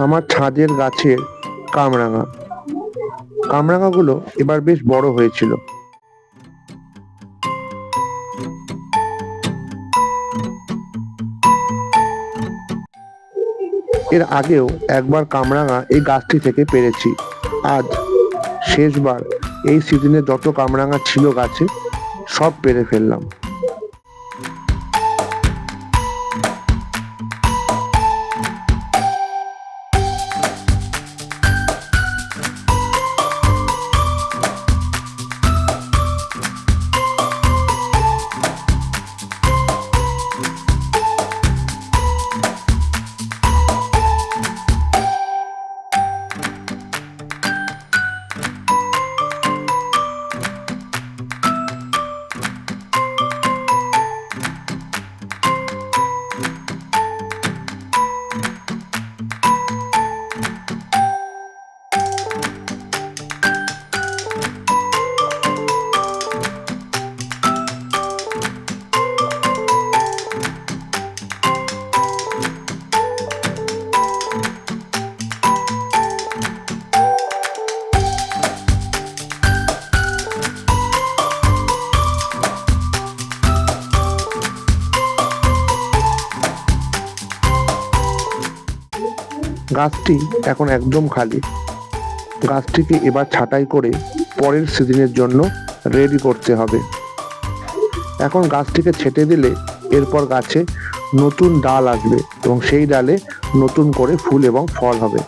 আমার ছাদের গাছের কামরাঙা। কামরাঙাগুলো এবার বেশ বড় হয়েছিল। এর আগেও একবার কামরাঙা এই গাছটি থেকে পেরেছি। আজ শেষবার এই সিজনে যত কামরাঙা ছিল গাছে সব পেরে ফেললাম। গাছটি এখন একদম খালি। গাছটিকে এবার ছাঁটাই করে পরের সিজনের জন্য রেডি করতে হবে। এখন গাছটিকে ছেঁটে দিলে এরপর গাছে নতুন ডাল আসবে এবং সেই ডালে নতুন করে ফুল এবং ফল হবে।